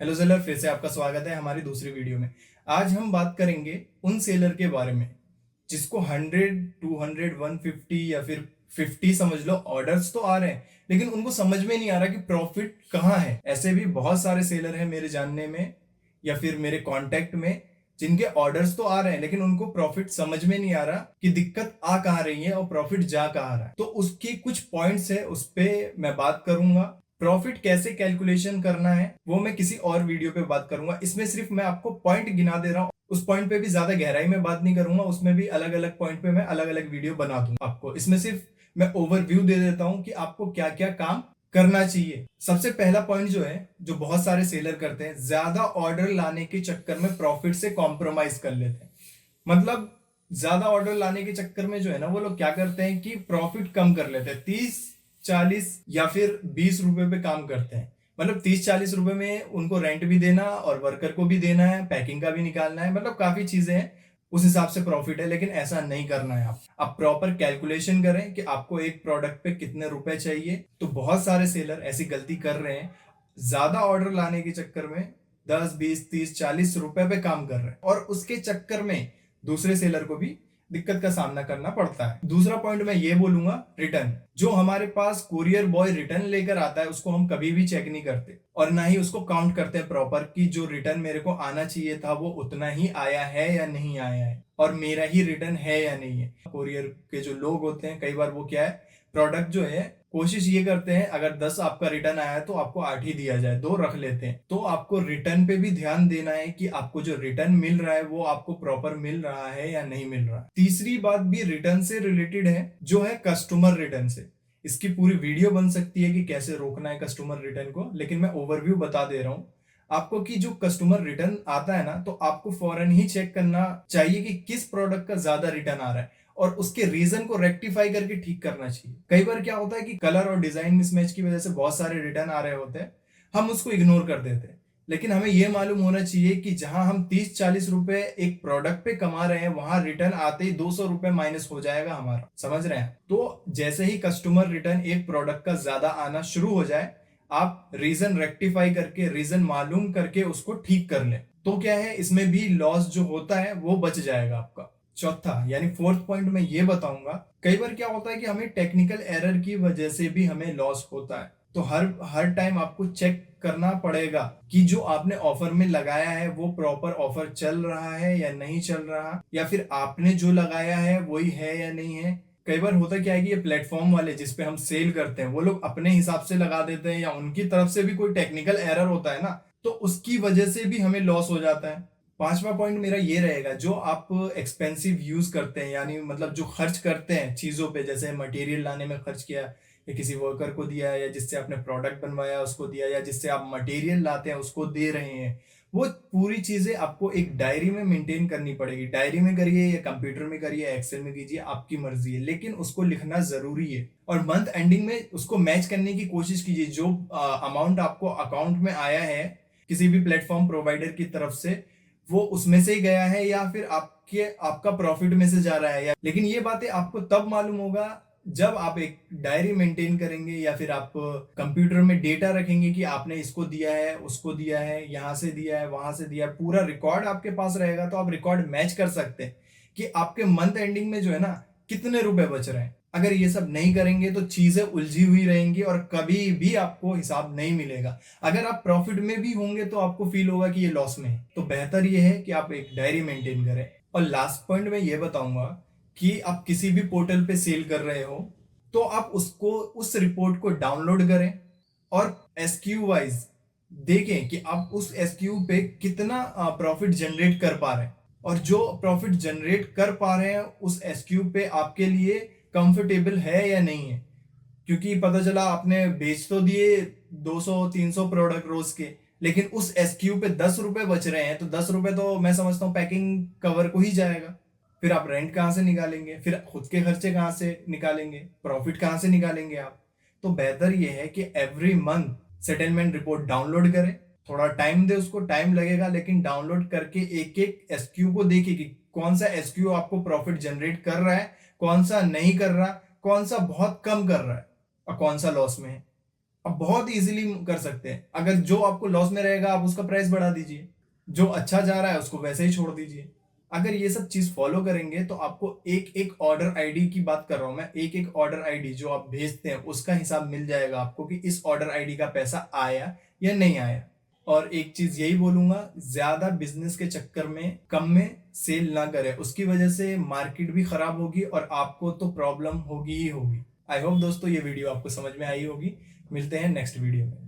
Hello seller, फिर से आपका स्वागत है हमारी दूसरी वीडियो में। आज हम बात करेंगे उन सेलर के बारे में जिसको 100, 200, 150 या फिर 50 समझ लो ऑर्डर्स तो आ रहे हैं, लेकिन उनको समझ में नहीं आ रहा कि प्रॉफिट कहाँ है। ऐसे भी बहुत सारे सेलर हैं मेरे जानने में या फिर मेरे कांटेक्ट में, जिनके ऑर्डर्स तो आ रहे हैं लेकिन उनको प्रॉफिट समझ में नहीं आ रहा कि दिक्कत आ कहाँ रही है और प्रॉफिट जा कहाँ रहा है। तो उसके कुछ पॉइंट्स है, उस पे मैं बात करूंगा। प्रॉफिट कैसे कैलकुलेशन करना है वो मैं किसी और वीडियो पे बात करूंगा। इसमें सिर्फ मैं आपको पॉइंट गिना दे रहा हूँ, उस पॉइंट पे भी ज्यादा गहराई में बात नहीं करूंगा। उसमें भी अलग अलग पॉइंट पे मैं अलग अलग वीडियो बना दूंगा आपको। इसमें सिर्फ मैं ओवरव्यू दे देता हूँ कि आपको क्या क्या काम करना चाहिए। सबसे पहला पॉइंट जो है, जो बहुत सारे सेलर करते हैं, ज्यादा ऑर्डर लाने के चक्कर में प्रॉफिट से कॉम्प्रोमाइज कर लेते हैं। मतलब ज्यादा ऑर्डर लाने के चक्कर में जो है ना, वो लोग क्या करते हैं कि प्रॉफिट कम कर लेते हैं। 30, 40 या फिर 20 रुपए पे काम करते हैं। मतलब 30, 40 रुपए में उनको रेंट भी देना और वर्कर को भी देना है, पैकिंग का भी निकालना है, मतलब काफी चीजें हैं। उस हिसाब से प्रॉफिट है, लेकिन ऐसा नहीं करना है। आप प्रॉपर कैलकुलेशन करें कि आपको एक प्रोडक्ट पे कितने रुपए चाहिए। तो बहुत सारे सेलर ऐसी गलती कर रहे हैं, ज्यादा ऑर्डर लाने के चक्कर में 10, 20, 30, 40 रुपए पे काम कर रहे हैं और उसके चक्कर में दूसरे सेलर को भी दिक्कत का सामना करना पड़ता है। दूसरा पॉइंट मैं ये बोलूंगा, रिटर्न। जो हमारे पास कुरियर बॉय रिटर्न लेकर आता है उसको हम कभी भी चेक नहीं करते और ना ही उसको काउंट करते हैं प्रॉपर कि जो रिटर्न मेरे को आना चाहिए था वो उतना ही आया है या नहीं आया है और मेरा ही रिटर्न है या नहीं है। कुरियर के जो लोग होते हैं, कई बार वो क्या है, प्रोडक्ट जो है कोशिश ये करते हैं अगर 10 आपका रिटर्न आया है तो आपको 8 ही दिया जाए, 2 रख लेते हैं। तो आपको रिटर्न पे भी ध्यान देना है कि आपको जो रिटर्न मिल रहा है वो आपको प्रॉपर मिल रहा है या नहीं मिल रहा है। तीसरी बात भी रिटर्न से रिलेटेड है, जो है कस्टमर रिटर्न से। इसकी पूरी वीडियो बन सकती है कि कैसे रोकना है कस्टमर रिटर्न को, लेकिन मैं ओवरव्यू बता दे रहा हूं आपको कि जो कस्टमर रिटर्न आता है ना, तो आपको फौरन ही चेक करना चाहिए कि किस प्रोडक्ट का ज्यादा रिटर्न आ रहा है और उसके रीजन को रेक्टिफाई करके ठीक करना चाहिए। कई बार क्या होता है कि कलर और डिजाइन मिसमैच की वजह से बहुत सारे रिटर्न आ रहे होते हैं, हम उसको इग्नोर कर देते हैं। लेकिन हमें यह मालूम होना चाहिए कि जहां हम 30, 40 रुपए एक प्रोडक्ट पे कमा रहे हैं, वहां रिटर्न आते ही 200 रुपए माइनस हो जाएगा हमारा। समझ रहे हैं? तो जैसे ही कस्टमर रिटर्न एक प्रोडक्ट का ज्यादा आना शुरू हो जाए, आप रीजन रेक्टिफाई करके, रीजन मालूम करके उसको ठीक कर लें। तो क्या है, इसमें भी लॉस जो होता है वो बच जाएगा आपका। चौथा यानी फोर्थ पॉइंट में ये बताऊंगा, कई बार क्या होता है कि हमें टेक्निकल एरर की वजह से भी हमें लॉस होता है। तो हर हर टाइम आपको चेक करना पड़ेगा कि जो आपने ऑफर में लगाया है वो प्रॉपर ऑफर चल रहा है या नहीं चल रहा, या फिर आपने जो लगाया है वही है या नहीं है। कई बार होता क्या है कि ये प्लेटफॉर्म वाले जिसपे हम सेल करते हैं वो लोग अपने हिसाब से लगा देते हैं, या उनकी तरफ से भी कोई टेक्निकल एरर होता है ना, तो उसकी वजह से भी हमें लॉस हो जाता है। पांचवा पॉइंट मेरा ये रहेगा, जो आप एक्सपेंसिव यूज करते हैं, यानी मतलब जो खर्च करते हैं चीजों पे, जैसे मटेरियल लाने में खर्च किया या किसी वर्कर को दिया या जिससे आपने प्रोडक्ट बनवाया उसको दिया या जिससे आप मटेरियल लाते हैं उसको दे रहे हैं, वो पूरी चीजें आपको एक डायरी में मेंटेन करनी पड़ेगी। डायरी में करिए या कंप्यूटर में करिए, एक्सेल में कीजिए, आपकी मर्जी है, लेकिन उसको लिखना जरूरी है। और मंथ एंडिंग में उसको मैच करने की कोशिश कीजिए। जो अमाउंट आपको अकाउंट में आया है किसी भी प्लेटफॉर्म प्रोवाइडर की तरफ से, वो उसमें से ही गया है या फिर आपका प्रॉफिट में से जा रहा है। या लेकिन ये बातें आपको तब मालूम होगा जब आप एक डायरी मेंटेन करेंगे या फिर आप कंप्यूटर में डेटा रखेंगे कि आपने इसको दिया है, उसको दिया है, यहां से दिया है, वहां से दिया है, पूरा रिकॉर्ड आपके पास रहेगा। तो आप रिकॉर्ड मैच कर सकते हैं कि आपके मंथ एंडिंग में जो है ना कितने रुपए बच रहे हैं। अगर ये सब नहीं करेंगे तो चीजें उलझी हुई रहेंगी और कभी भी आपको हिसाब नहीं मिलेगा। अगर आप प्रॉफिट में भी होंगे तो आपको फील होगा कि ये लॉस में है। तो बेहतर ये है कि आप एक डायरी मेंटेन करें। और लास्ट पॉइंट में ये बताऊंगा कि आप किसी भी पोर्टल पे सेल कर रहे हो तो आप उसको, उस रिपोर्ट को डाउनलोड करें और एसक्यू वाइज देखें कि आप उस एसक्यू पे कितना प्रॉफिट जनरेट कर पा रहे हैं, और जो प्रॉफिट जनरेट कर पा रहे हैं उस एसक्यू पे आपके लिए कंफर्टेबल है या नहीं है। क्योंकि पता चला आपने बेच तो दिए 200, 300 प्रोडक्ट रोज के, लेकिन उस एसक्यू पे 10 रुपए बच रहे हैं, तो 10 रुपए तो मैं समझता हूँ पैकिंग कवर को ही जाएगा। फिर आप रेंट कहाँ से निकालेंगे, फिर खुद के खर्चे कहाँ से निकालेंगे, प्रॉफिट कहाँ से निकालेंगे आप। तो बेहतर ये है कि every month settlement report download करें। थोड़ा टाइम दे, उसको टाइम लगेगा, लेकिन डाउनलोड करके एक एक एसक्यू को देखिए कि कौन सा एसक्यू आपको प्रॉफिट जनरेट कर रहा है, कौन सा नहीं कर रहा, कौन सा बहुत कम कर रहा है और कौन सा लॉस में है। आप बहुत इजीली कर सकते हैं। अगर जो आपको लॉस में रहेगा आप उसका प्राइस बढ़ा दीजिए, जो अच्छा जा रहा है उसको वैसे ही छोड़ दीजिए। अगर ये सब चीज फॉलो करेंगे तो आपको एक एक ऑर्डर आईडी की बात कर रहा हूं मैं, एक एक ऑर्डर आईडी जो आप भेजते हैं उसका हिसाब मिल जाएगा आपको कि इस ऑर्डर आईडी का पैसा आया या नहीं आया। और एक चीज यही बोलूंगा, ज्यादा बिजनेस के चक्कर में कम में सेल ना करें, उसकी वजह से मार्केट भी खराब होगी और आपको तो प्रॉब्लम होगी ही होगी। आई होप दोस्तों ये वीडियो आपको समझ में आई होगी। मिलते हैं नेक्स्ट वीडियो में।